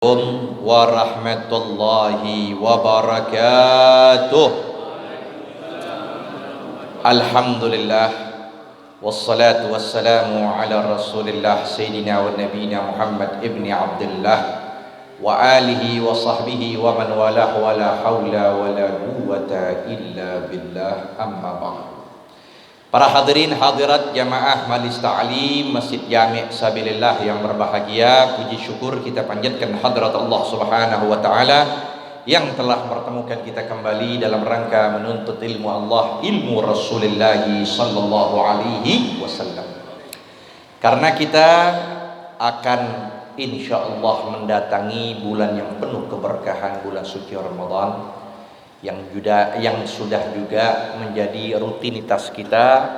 Warahmatullahi wabarakatuh. Alhamdulillah wassalatu wassalamu ala rasulillah sayyidina wa nabiyina Muhammad ibni Abdullah wa alihi wa sahbihi wa man walah wa la hawla wa la quwwata illa billah, amma ba'd. Para hadirin hadirat jamaah Majelis Ta'lim Masjid Jami' Sabilillah yang berbahagia, puji syukur kita panjatkan hadrat Allah Subhanahu wa taala yang telah mempertemukan kita kembali dalam rangka menuntut ilmu Allah, ilmu Rasulullah sallallahu alaihi wasallam. Karena kita akan insyaallah mendatangi bulan yang penuh keberkahan, bulan suci Ramadan, yang sudah juga menjadi rutinitas kita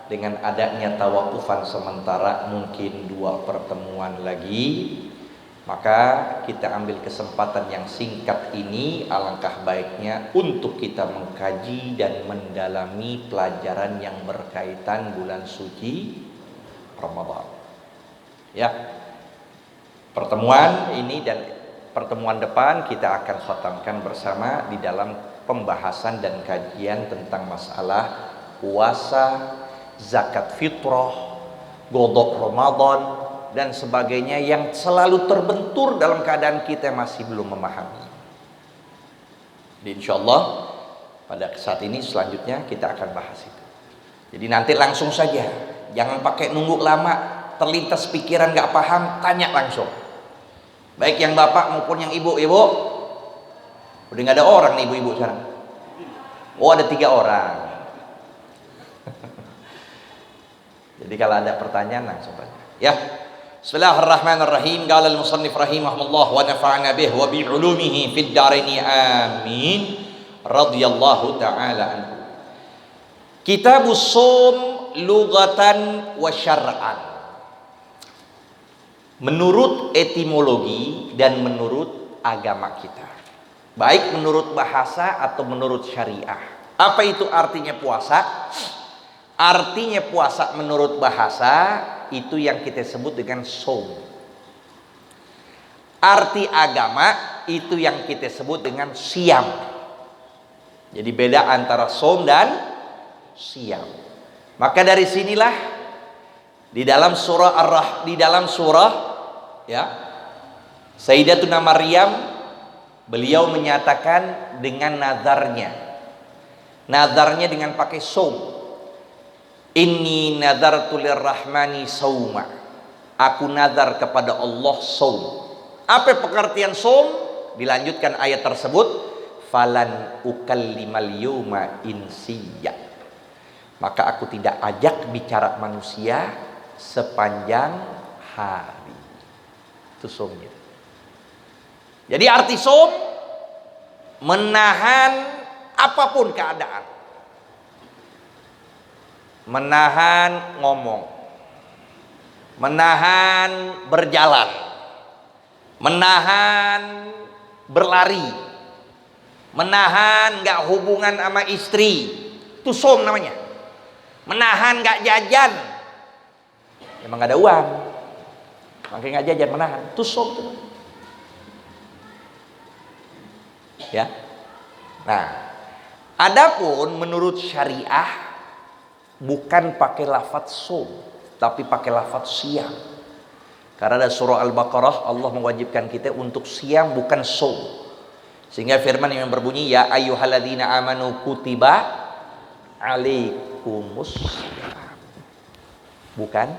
dengan adanya tawakufan sementara mungkin 2 pertemuan lagi. Maka kita ambil kesempatan yang singkat ini, alangkah baiknya untuk kita mengkaji dan mendalami pelajaran yang berkaitan bulan suci Ramadan. Ya, pertemuan ini dan pertemuan depan kita akan khatamkan bersama di dalam pembahasan dan kajian tentang masalah puasa, zakat fitrah, qada Ramadan dan sebagainya yang selalu terbentur dalam keadaan kita masih belum memahami. Insyaallah pada saat ini selanjutnya kita akan bahas itu. Jadi nanti langsung saja, jangan pakai nunggu lama, terlintas pikiran nggak paham, tanya langsung. Baik yang bapak maupun yang ibu-ibu. Udah nggak ada orang nih ibu-ibu sekarang. Oh, ada 3 orang. Jadi kalau ada pertanyaan langsung tanya. Ya. Bismillahirrahmanirrahim. Qala al-musannif rahimahullah wa nafa'ana bih wa bi 'ulumihi fid dharaini amin. Radhiyallahu ta'ala anhu. Kitabus shaum lughatan wa syar'an. Menurut etimologi dan menurut agama kita, baik menurut bahasa atau menurut syariah. Apa itu artinya puasa? Artinya puasa menurut bahasa itu yang kita sebut dengan shaum. Arti agama itu yang kita sebut dengan siam. Jadi beda antara shaum dan siam. Maka dari sinilah di dalam surah ya, Sayyidatuna Maryam, beliau menyatakan dengan nazarnya dengan pakai shaum. Inni nadartu lirrahmani sauma. Aku nazar kepada Allah shaum. Apa pengertian shaum? Dilanjutkan ayat tersebut, falan ukallimal yawma insiyya. Maka aku tidak ajak bicara manusia sepanjang hari. Itu shaumnya. Jadi arti shaum menahan apapun keadaan. Menahan ngomong. Menahan berjalan. Menahan berlari. Menahan gak hubungan sama istri. Itu shaum namanya. Menahan gak jajan. Emang gak ada uang, makanya gak jajan, menahan. Itu shaum tuh. Ya. Nah, adapun menurut syariah bukan pakai lafadz shaum, tapi pakai lafadz siyam. Karena ada surah Al-Baqarah, Allah mewajibkan kita untuk siyam bukan shaum. Sehingga firman yang berbunyi, ya ayyuhalladzina amanu kutiba alaikumus syiyam. Bukan.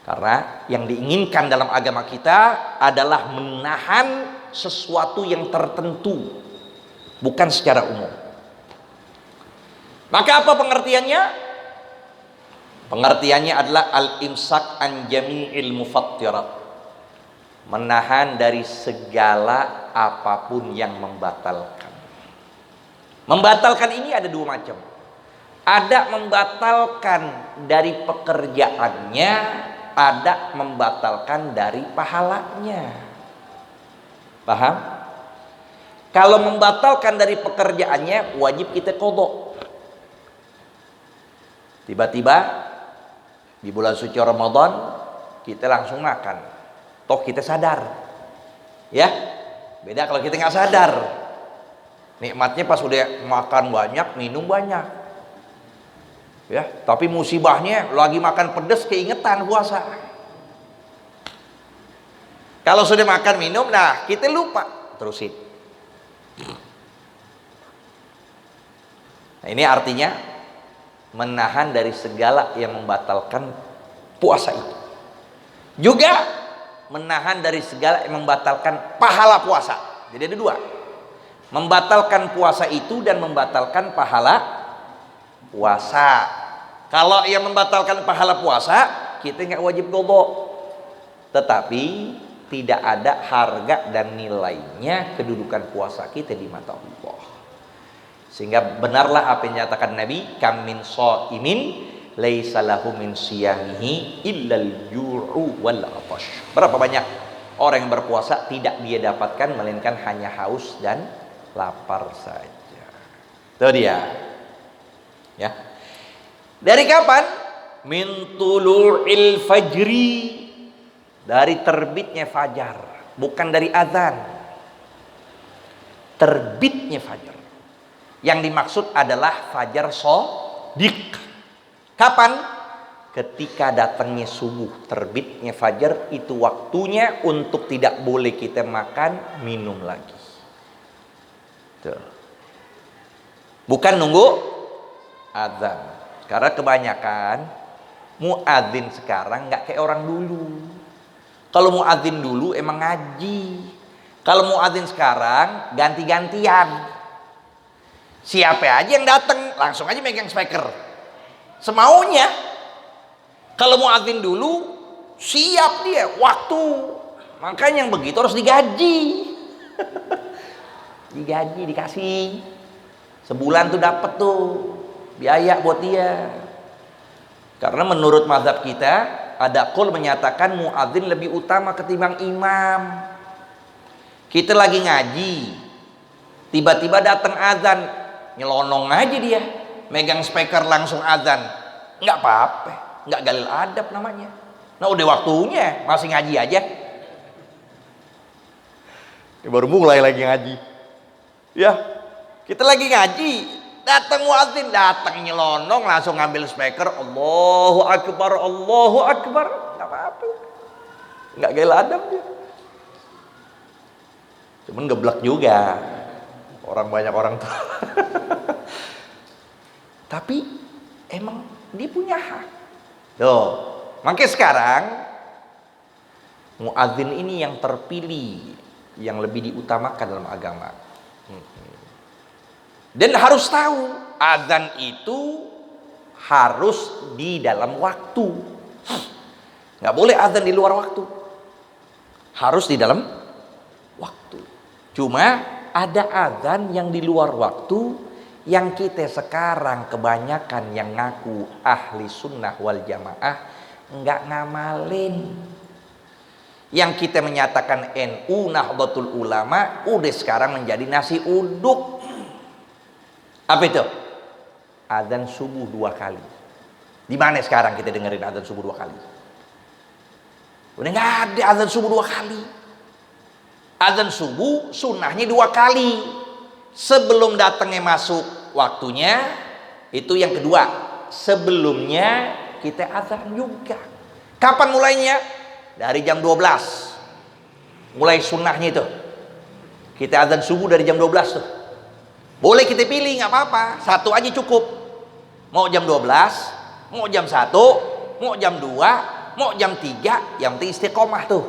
Karena yang diinginkan dalam agama kita adalah menahan sesuatu yang tertentu, bukan secara umum. Maka apa pengertiannya? Pengertiannya adalah al-imsak an jami'il mufattirat. Menahan dari segala apapun yang membatalkan. Membatalkan ini ada 2 macam. Ada membatalkan dari pekerjaannya, ada membatalkan dari pahalanya. Paham? Kalau membatalkan dari pekerjaannya, wajib kita qada. Tiba-tiba di bulan suci Ramadan kita langsung makan. Toh kita sadar, ya. Beda kalau kita nggak sadar. Nikmatnya pas udah makan banyak, minum banyak, ya. Tapi musibahnya lagi makan pedes keingetan puasa. Kalau sudah makan minum, nah kita lupa terusin. Nah, ini artinya menahan dari segala yang membatalkan puasa itu. Juga menahan dari segala yang membatalkan pahala puasa. Jadi ada dua. Membatalkan puasa itu dan membatalkan pahala puasa. Kalau yang membatalkan pahala puasa, kita nggak wajib qadha. Tetapi tidak ada harga dan nilainya kedudukan puasa kita di mata Allah. Sehingga benarlah apa yang dinyatakan Nabi, kam min shaimin laisa lahu min siyamihi illal ju'u wal atash. Berapa banyak orang yang berpuasa tidak dia dapatkan melainkan hanya haus dan lapar saja. Itu dia. Ya. Dari kapan? Min tulu'il fajri. Dari terbitnya fajar, bukan dari azan. Terbitnya fajar. Yang dimaksud adalah fajar shadiq. Kapan? Ketika datangnya subuh, terbitnya fajar, itu waktunya untuk tidak boleh kita makan, minum lagi. Tuh. Bukan nunggu azan. Karena kebanyakan muadzin sekarang nggak kayak orang dulu. Kalau muadzin dulu emang ngaji. Kalau muadzin sekarang ganti-gantian. Siapa aja yang datang langsung aja megang speaker semaunya. Kalau muadzin dulu siap dia waktu. Makanya yang begitu harus digaji. Digaji, dikasih sebulan tuh dapat tuh biaya buat dia. Karena menurut mazhab kita ada qaul menyatakan muadzin lebih utama ketimbang imam. Kita lagi ngaji, tiba-tiba datang azan, nyelonong aja dia, megang speaker langsung azan, nggak apa-apa, nggak galil adab namanya. Nah udah waktunya masih ngaji aja. Baru mulai lagi ngaji. Ya, kita lagi ngaji, datang muadzin, datang nyelonong langsung ngambil speaker, Allahu Akbar, Allahu Akbar, nggak apa-apa, nggak gaya adab dia. Cuman geblek juga, banyak orang tuh. Tapi emang dia punya hak. Tuh, makanya sekarang muadzin ini yang terpilih, yang lebih diutamakan dalam agama. Dan harus tahu azan itu harus di dalam waktu. Nggak boleh azan di luar waktu. Harus di dalam waktu. Cuma ada azan yang di luar waktu yang kita sekarang kebanyakan yang ngaku ahli sunnah wal jamaah nggak ngamalin. Yang kita menyatakan NU Nahdlatul Ulama udah sekarang menjadi nasi uduk. Apa itu? Adzan subuh 2 kali. Di mana sekarang kita dengerin adzan subuh 2 kali? Udah nggak ada adzan subuh 2 kali. Adzan subuh sunnahnya 2 kali. Sebelum datangnya masuk waktunya, itu yang kedua. Sebelumnya kita adzan juga. Kapan mulainya? Dari jam 12. Mulai sunnahnya itu. Kita adzan subuh dari jam 12 tuh. Boleh kita pilih, nggak apa-apa. Satu aja cukup. Mau jam 12, mau jam 1, mau jam 2, mau jam 3. Yang penting istiqomah tuh.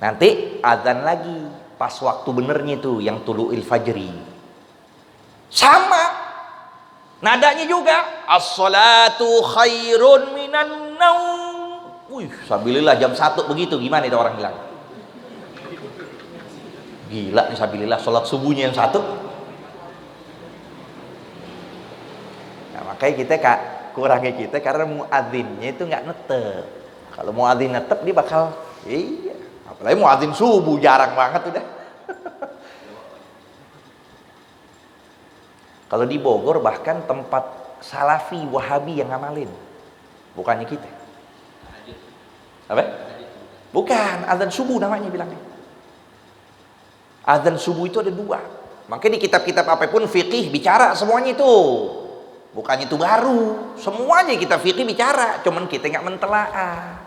Nanti azan lagi pas waktu benernya tuh, yang tulu'il fajri. Sama. Nadanya juga. As-salatu khairun minan naum. Wih, sabilillah jam 1 begitu. Gimana itu orang bilang? Gila nih sabilillah, sholat subuhnya yang 1. Nah, makanya kita kurangnya kita karena muadzinnya itu nggak netep. Kalau muadzin netep dia bakal iya. Apalagi muadzin subuh jarang banget udah. Kalau di Bogor bahkan tempat Salafi Wahabi yang ngamalin, bukannya kita. Apa? Bukan, azan subuh namanya bilangnya. Azan subuh itu ada dua. Makanya di kitab-kitab apapun fikih bicara semuanya itu. Bukannya itu baru. Semuanya kita fikih bicara, cuman kita nggak mentelaah.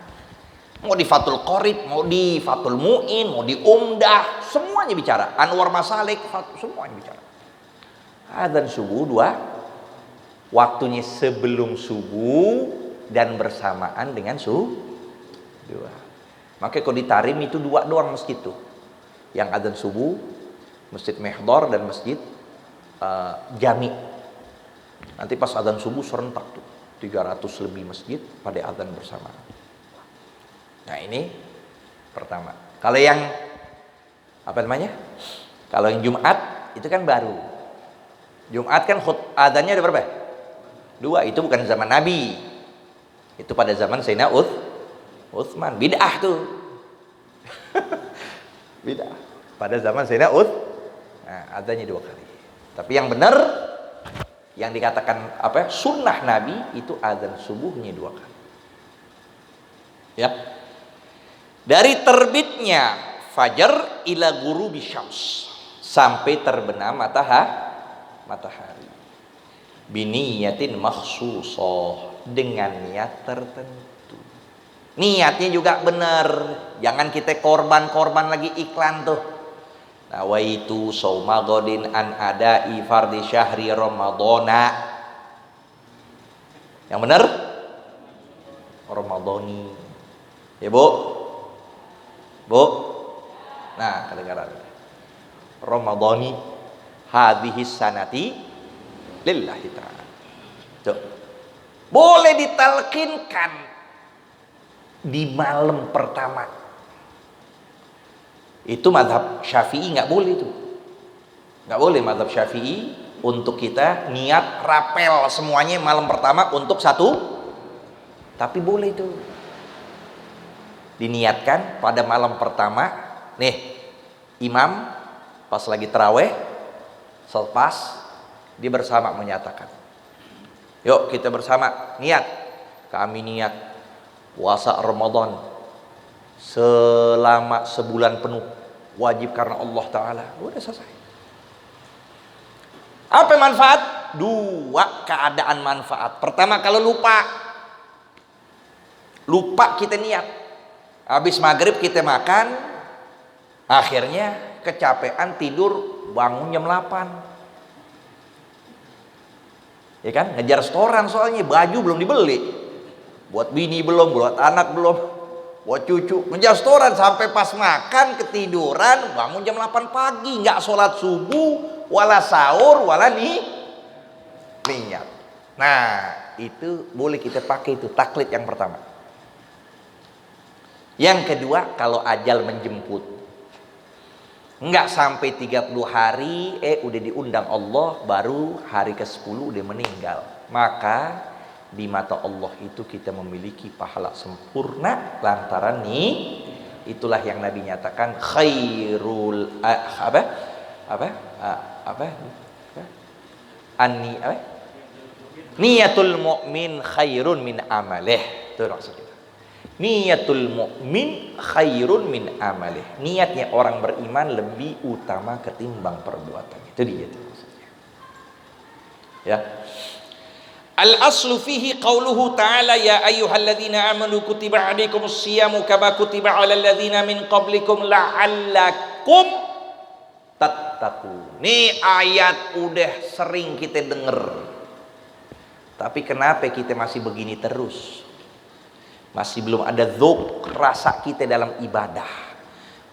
Mau di Fathul Qorib, mau di Fathul Mu'in, mau di Umdah, semuanya bicara. Anwar Masalik, semuanya bicara. Azan subuh dua. Waktunya sebelum subuh dan bersamaan dengan subuh dua. Makanya kalau di Tarim itu dua doang masjid tuh. Yang azan subuh, Masjid Mehdor dan Masjid Jami. Nanti pas azan subuh serentak tuh 300 lebih masjid pada azan bersamaan. Nah ini pertama. Kalau yang apa namanya? Kalau yang Jumat itu kan baru. Jumat kan azannya ada berapa? Dua. Itu bukan zaman Nabi. Itu pada zaman Sayyidina Utsman. Bid'ah tuh. Bid'ah. Pada zaman Sayyidina nah, azannya dua kali. Tapi yang benar, yang dikatakan apa? Sunnah Nabi itu azan subuhnya dua kali. Ya. Dari terbitnya fajar ila ghurubi syams, sampai terbenam matahari. Biniyatin makhsusah, dengan niat tertentu. Niatnya juga benar. Jangan kita korban lagi iklan tuh. Nawaitu sauma godin an adai fardhi syahri ramadhana. Yang benar Ramadhani. Ya, Bu? Bu? Nah, kedengaran. Ramadhani hadhihi sanati lillahi ta'ala. Tuh. Boleh ditalkinkan di malam pertama. Itu mazhab Syafi'i nggak boleh itu. Nggak boleh mazhab Syafi'i untuk kita niat rapel semuanya malam pertama untuk satu. Tapi boleh itu. Diniatkan pada malam pertama. Nih, imam pas lagi taraweh, selepas dia bersama menyatakan, yuk kita bersama niat, kami niat puasa Ramadan selama sebulan penuh, wajib karena Allah Ta'ala. Udah selesai. Apa manfaat? Dua keadaan manfaat. Pertama, kalau lupa kita niat, habis maghrib kita makan, akhirnya kecapean tidur, bangun jam 8. Ya kan, ngejar setoran soalnya, baju belum dibeli, buat bini belum, buat anak belum, buat cucu, ngejar setoran sampai pas makan ketiduran, bangun jam 8 pagi, nggak sholat subuh, wala sahur, wala niat. Nah, itu boleh kita pakai, itu taklid yang pertama. Yang kedua, kalau ajal menjemput, nggak sampai 30 hari udah diundang Allah, baru hari ke-10 udah meninggal, maka di mata Allah itu kita memiliki pahala sempurna lantaran itulah yang Nabi nyatakan khairul niyatul mu'min khairun min amalih. Itu maksudnya. Niyatul mu'min khairun min amalih. Niatnya orang beriman lebih utama ketimbang perbuatannya. Itu dia itu maksudnya. Ya. Al-aslu fihi qauluhu ta'ala ya ayyuhalladzina amanu kutiba 'alaikumus shiyamu kama kutiba 'alal ladzina min qablikum la'allakum tattaqun. Nih ayat udah sering kita denger. Tapi kenapa kita masih begini terus? Masih belum ada dzuk, rasa kita dalam ibadah.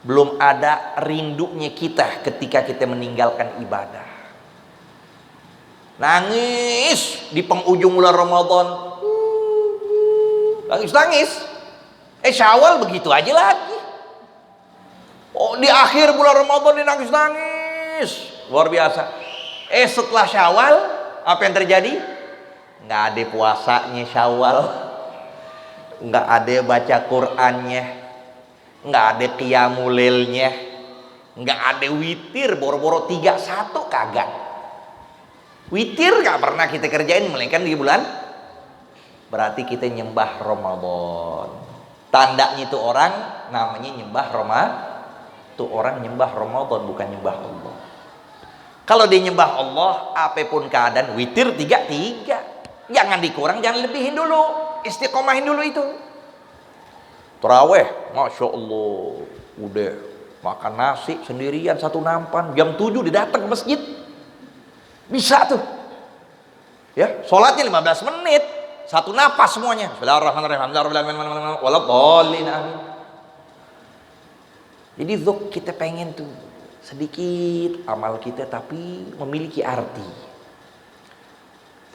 Belum ada rindunya kita ketika kita meninggalkan ibadah. Nangis di penghujung bulan Ramadan. Nangis. Syawal begitu aja lagi. Oh, di akhir bulan Ramadan dia nangis. Luar biasa. Setelah Syawal, apa yang terjadi? Nggak ada puasanya Syawal. Nggak ada baca Qur'annya, nggak ada qiyamul lailnya, nggak ada witir, boro-boro 31 kagak. Witir nggak pernah kita kerjain melainkan di bulan. Berarti kita nyembah Ramadan. Tandanya itu orang namanya nyembah Ramadan. Tuh orang nyembah Ramadan, bukan nyembah Allah. Kalau dia nyembah Allah, apapun keadaan, witir 3-3. Jangan dikurang, jangan lebihin dulu. Istiqomahin dulu itu. Taraweh, Masya Allah, udah makan nasi sendirian satu nampan, jam 7 dia datang ke masjid. Bisa tuh. Ya, sholatnya 15 menit, satu napas semuanya. Bismillahirrahmanirrahim. Waladhdallin, amin. Jadi kita pengen tuh sedikit amal kita tapi memiliki arti.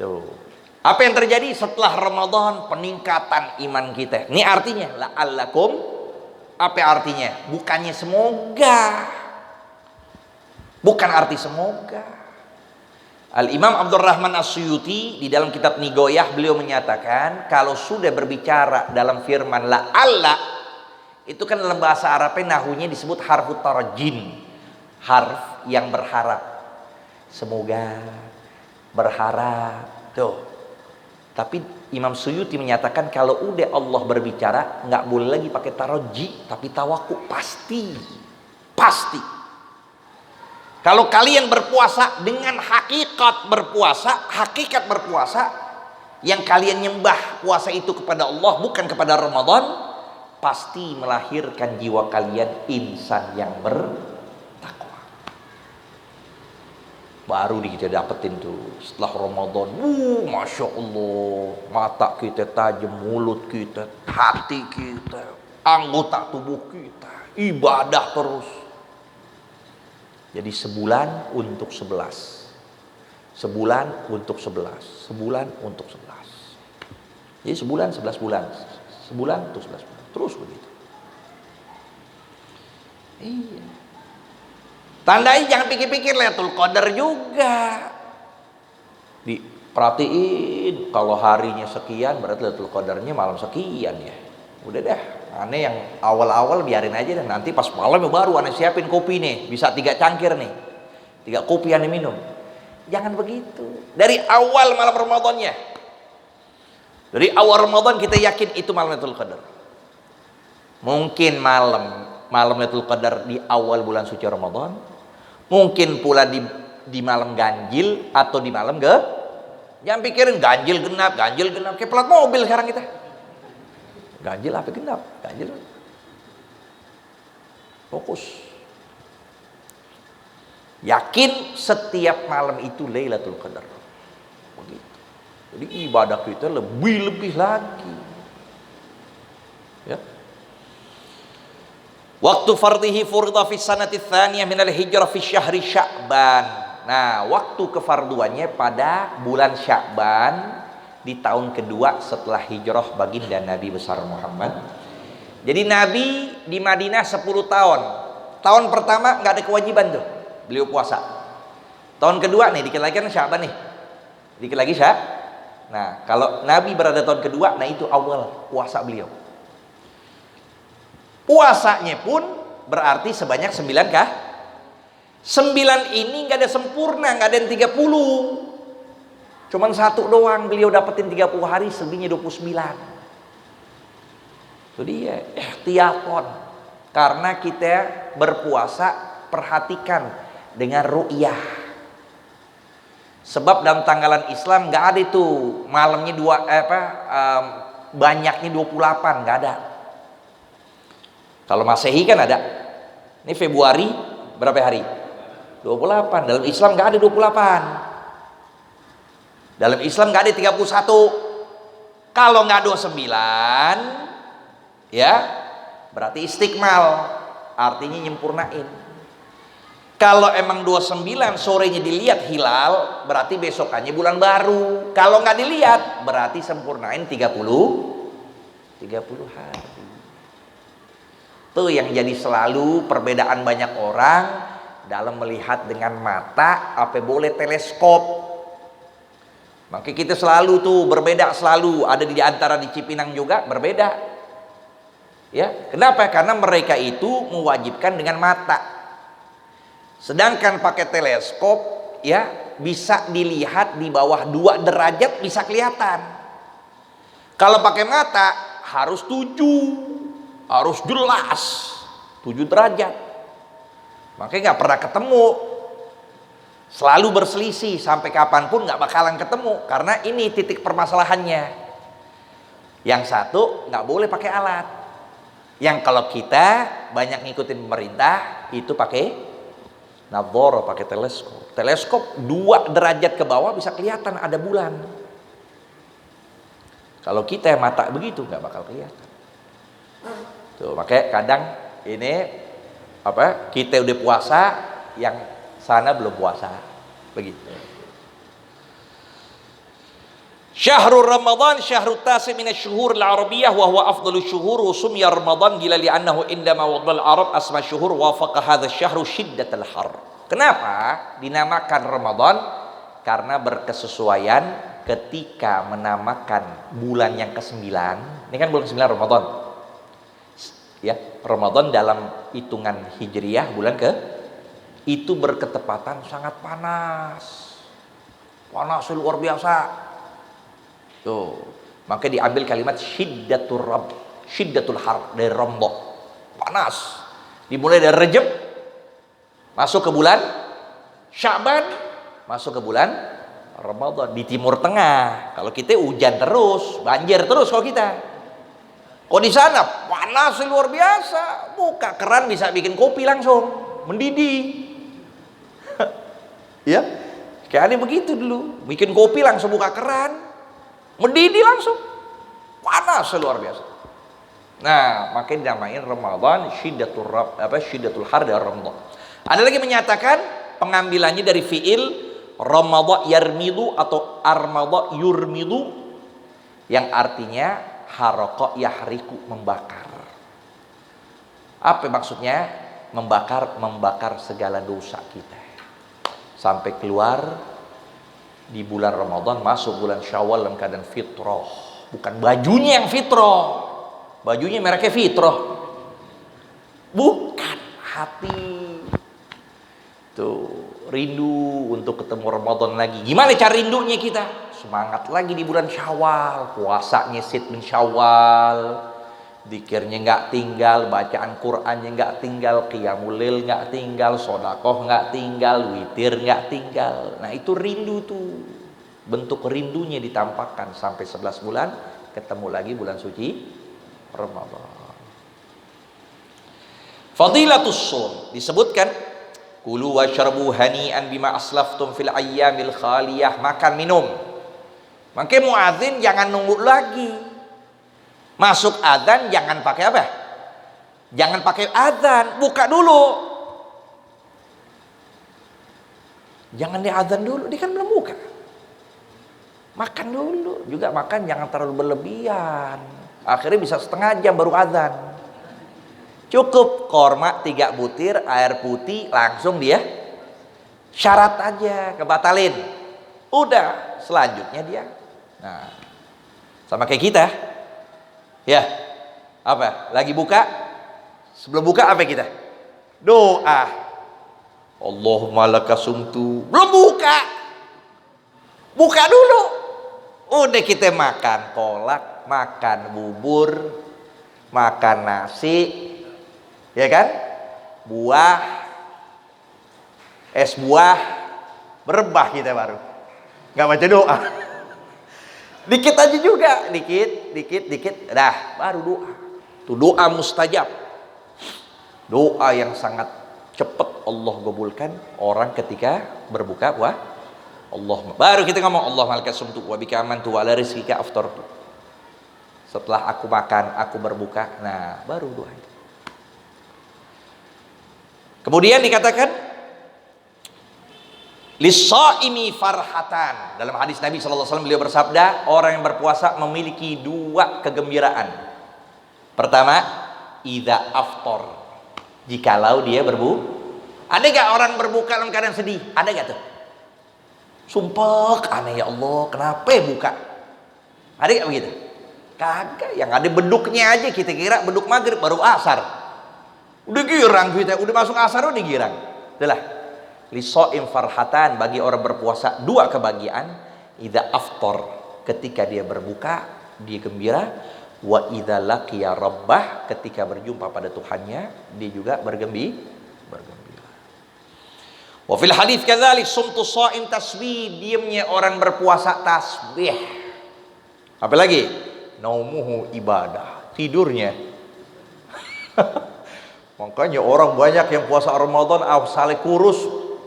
Tuh. Apa yang terjadi setelah Ramadan? Peningkatan iman kita. Ini artinya la'allakum. Apa artinya? Bukannya semoga. Bukan arti semoga. Al-Imam Abdurrahman As-Suyuti di dalam kitab Nigoyah beliau menyatakan kalau sudah berbicara dalam firman la'alla, itu kan dalam bahasa Arabnya nahunya disebut harfu tarjin, harf yang berharap, semoga, berharap tuh. Tapi Imam Suyuti menyatakan kalau udah Allah berbicara nggak boleh lagi pakai taroji tapi tawakkul, pasti. Kalau kalian berpuasa dengan hakikat berpuasa yang kalian nyembah puasa itu kepada Allah bukan kepada Ramadan, pasti melahirkan jiwa kalian insan yang bertakwa. Baru kita dapetin tuh setelah Ramadan. Masya Allah, mata kita tajam, mulut kita, hati kita, anggota tubuh kita ibadah terus. Jadi sebulan untuk 11, sebulan untuk 11, sebulan untuk 11. Jadi sebulan 11 bulan, sebulan untuk 11 bulan. Terus begitu. Iya. Tandai jangan pikir-pikir Lailatul Qadar juga. Diperhatiin kalau harinya sekian berarti Lailatul Qadarnya malam sekian ya. Udah dah, aneh yang awal-awal biarin aja dah. Nanti pas malam baru aneh siapin kopi nih, bisa 3 cangkir nih. 3 kopi aneh minum. Jangan begitu. Dari awal malam Ramadannya. Dari awal Ramadan kita yakin itu malam Lailatul Qadar. Mungkin malam Lailatul Qadar di awal bulan suci Ramadan, mungkin pula di malam ganjil atau di malam jangan pikirin ganjil genap kayak pelat mobil sekarang kita. Ganjil apa genap? Ganjil. Fokus. Yakin setiap malam itu Lailatul Qadar. Begitu. Jadi ibadah kita lebih lagi. Ya. Waktu fardhihi furida fi sanati tsaniyah minal hijrah fi syahri Sya'ban. Nah, waktu kefarduannya pada bulan Sya'ban di tahun kedua setelah hijrah baginda Nabi besar Muhammad. Jadi Nabi di Madinah 10 tahun. Tahun pertama nggak ada kewajiban tuh, beliau puasa. Tahun kedua nih, dikit lagi kan Sya'ban nih. Dikit lagi Nah, kalau Nabi berada tahun kedua, nah itu awal puasa beliau. Puasanya pun berarti sebanyak 9 kah? 9 ini nggak ada sempurna, nggak ada yang 30. Cuman 1 doang beliau dapetin 30 hari, selebihnya 29. Itu dia, ikhtiyaton. Karena kita berpuasa, perhatikan dengan ru'yah. Sebab dalam tanggalan Islam nggak ada itu malamnya banyaknya 28, nggak ada. Kalau Masehi kan ada. Ini Februari berapa hari? 28. Dalam Islam nggak ada 28. Dalam Islam nggak ada 31. Kalau nggak 29, ya berarti istiqmal, artinya nyempurnain. Kalau emang 29 sorenya dilihat hilal, berarti besokannya bulan baru. Kalau nggak dilihat, berarti sempurnain 30 hari. Itu yang jadi selalu perbedaan banyak orang dalam melihat dengan mata, apa boleh teleskop. Maka kita selalu tuh berbeda, selalu ada di antara di Cipinang juga berbeda. Ya, kenapa? Karena mereka itu mewajibkan dengan mata. Sedangkan pakai teleskop ya bisa dilihat di bawah 2 derajat bisa kelihatan. Kalau pakai mata harus 7. harus jelas 7 derajat. Makanya nggak pernah ketemu, selalu berselisih, sampai kapanpun nggak bakalan ketemu, karena ini titik permasalahannya. Yang satu nggak boleh pakai alat, yang kalau kita banyak ngikutin pemerintah itu pakai nadhara, pakai teleskop. Teleskop 2 derajat ke bawah bisa kelihatan ada bulan. Kalau kita mata begitu nggak bakal kelihatan. Tuh, makanya kadang ini kita udah puasa, yang sana belum puasa, begitu. Syahrul Ramadan syahrut tasi' min asy-syuhur al-arabiyyah wa huwa afdhalu syuhur wa sumya Ramadan gila li'annahu indama wadal Arab asma syuhur wafaqa hadha syahru syiddatal har. Kenapa dinamakan Ramadan? Karena berkesesuaian ketika menamakan bulan yang ke-9. Ini kan bulan ke-9 Ramadan. Ya, Ramadan dalam hitungan Hijriyah bulan itu berketepatan sangat panas. Panas luar biasa. Tuh, maka diambil kalimat syiddatul har dari Ramadan. Panas. Dimulai dari Rajab masuk ke bulan Sya'ban, masuk ke bulan Ramadan di Timur Tengah. Kalau kita hujan terus, banjir terus kalau kita. Kok di sana panas luar biasa, buka keran bisa bikin kopi langsung mendidih. Ya, kayak aneh begitu dulu, bikin kopi langsung buka keran, mendidih langsung, panas luar biasa. Nah, makanya dinamain Ramadan syiddatul har dari Ramadan. Ada lagi menyatakan pengambilannya dari fiil Ramadan yarmidu atau armada yurmidu, yang artinya haroko yahriku, membakar. Apa maksudnya? Membakar segala dosa kita sampai keluar di bulan Ramadan, masuk bulan Syawal dalam keadaan fitrah. Bukan bajunya yang fitrah, bajunya mereknya fitrah, bukan, hati. Tuh, rindu untuk ketemu Ramadan lagi. Gimana cara rindunya kita? Semangat lagi di bulan Syawal, puasanya sitmin Syawal, zikirnya nggak tinggal, bacaan Qur'annya nggak tinggal, qiyamul lail nggak tinggal, sedekah nggak tinggal, witir nggak tinggal. Nah, itu rindu tuh. Bentuk rindunya ditampakkan sampai 11 bulan, ketemu lagi bulan suci Ramadan. Fadilatus shaum disebutkan, kulu washrabu hani'an bima aslaftum fil ayyamil khaliyah, makan minum. Makanya muadzin jangan nunggu lagi. Masuk adzan jangan pakai apa? Jangan pakai adzan, buka dulu. Jangan di adzan dulu, dia kan belum buka. Makan dulu, juga makan jangan terlalu berlebihan. Akhirnya bisa setengah jam baru adzan. Cukup korma 3 butir, air putih, langsung dia syarat aja, kebatalin. Udah, selanjutnya dia. Nah, sama kayak kita. Ya, apa? Lagi buka, sebelum buka apa kita? Doa. Allahumma lakasumtu. Belum buka. Buka dulu. Udah kita makan kolak, makan bubur, makan nasi, ya kan? Buah, es buah, berebah kita baru. Nggak baca doa. Dikit aja juga, dikit, dah baru doa. Itu doa mustajab. Doa yang sangat cepat Allah kabulkan orang ketika berbuka Allah. Baru kita ngomong Allah malakasumtu wa bika amantu wa ala rizqika aftartu. Setelah aku makan, aku berbuka. Nah, baru doa itu. Kemudian dikatakan lis-shaimi farhatan. Dalam hadis Nabi sallallahu alaihi wasallam beliau bersabda, orang yang berpuasa memiliki 2 kegembiraan. Pertama, idza aftar. Jikalau dia berbuka. Ada enggak orang berbuka dalam keadaan sedih? Ada enggak tuh? Sumpek, aneh ya Allah, kenapa buka? Ada enggak begitu? Kagak, yang ada beduknya aja, kita kira beduk maghrib baru asar. Udah girang kita, udah masuk asar udah girang. Udahlah. Lis-shaim farhatan, bagi orang berpuasa 2 kebahagiaan. Idza aftar, ketika dia berbuka dia gembira, Wa idza laqiya rabbah, ketika berjumpa pada Tuhannya, dia juga bergembira. Wa fil hadits kadzalik sumtu shaim tasbih, diamnya orang berpuasa tasbih. Apalagi naumuhu ibadah, tidurnya. Makanya orang banyak yang puasa Ramadan asale kurus,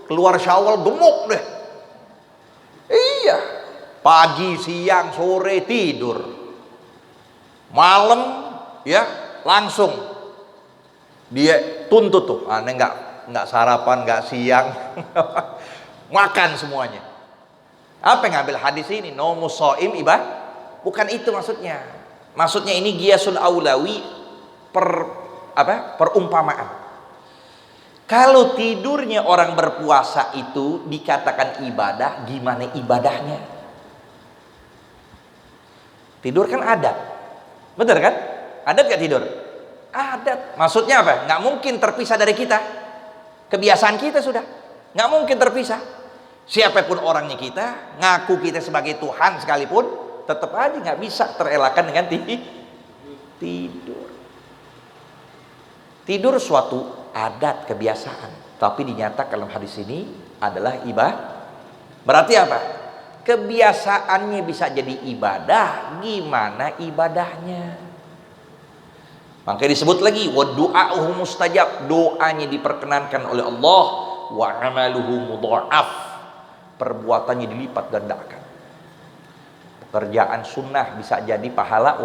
keluar Syawal gemuk deh. Iya, pagi, siang, sore tidur, malam ya langsung dia tuntut tuh, aneh nggak sarapan, nggak siang, makan semuanya. Apa yang ngambil hadis ini? Naumus shaim ibadah. Bukan itu maksudnya. Maksudnya ini Ghiyasul Aulawi perumpamaan. Kalau tidurnya orang berpuasa itu dikatakan ibadah, gimana ibadahnya? Tidur kan adat, benar kan? Adat gak tidur? Adat. Maksudnya apa? Nggak mungkin terpisah dari kita. Kebiasaan kita sudah nggak mungkin terpisah. Siapapun orangnya kita, ngaku kita sebagai Tuhan sekalipun, tetap aja nggak bisa terelakkan dengan tidur. Tidur suatu adat, kebiasaan, tapi dinyatakan dalam hadis ini adalah ibadah. Berarti apa? Kebiasaannya bisa jadi ibadah, gimana ibadahnya? Makanya disebut lagi wa du'a'uhu mustajab, doanya diperkenankan oleh Allah, wa amaluhu mudha'af, perbuatannya dilipat gandakan. Pekerjaan sunnah bisa jadi pahala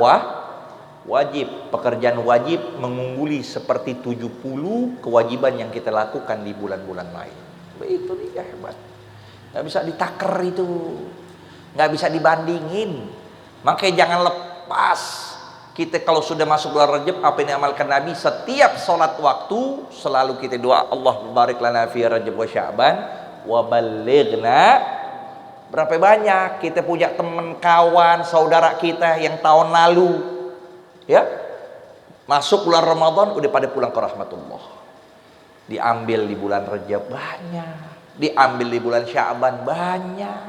wajib. Pekerjaan wajib mengungguli seperti 70 kewajiban yang kita lakukan di bulan-bulan lain. Itu dia hebat. Gak bisa ditaker itu, gak bisa dibandingin. Makanya jangan lepas. Kita kalau sudah masuk bulan Rajab, apa yang diamalkan Nabi? Setiap sholat waktu selalu kita doa, Allah barik lana fi Rajab wa Sya'ban wa balighna. Berapa banyak kita punya teman, kawan, saudara kita yang tahun lalu ya masuk bulan Ramadan udah pada pulang ke rahmatullah. Diambil di bulan Rajab banyak, diambil di bulan Sya'ban banyak,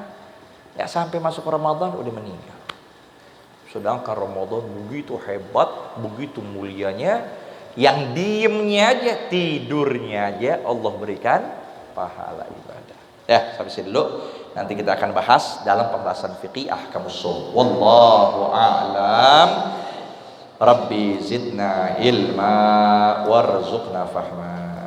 ya sampai masuk Ramadan udah meninggal. Sedangkan Ramadan begitu hebat, begitu mulianya, yang diemnya aja, tidurnya aja Allah berikan pahala ibadah. Ya, sampai sini dulu. Nanti kita akan bahas dalam pembahasan fiqih ahkamus shaum. Wallahu a'lam. Rabbi zidna ilma warzuqna fahma.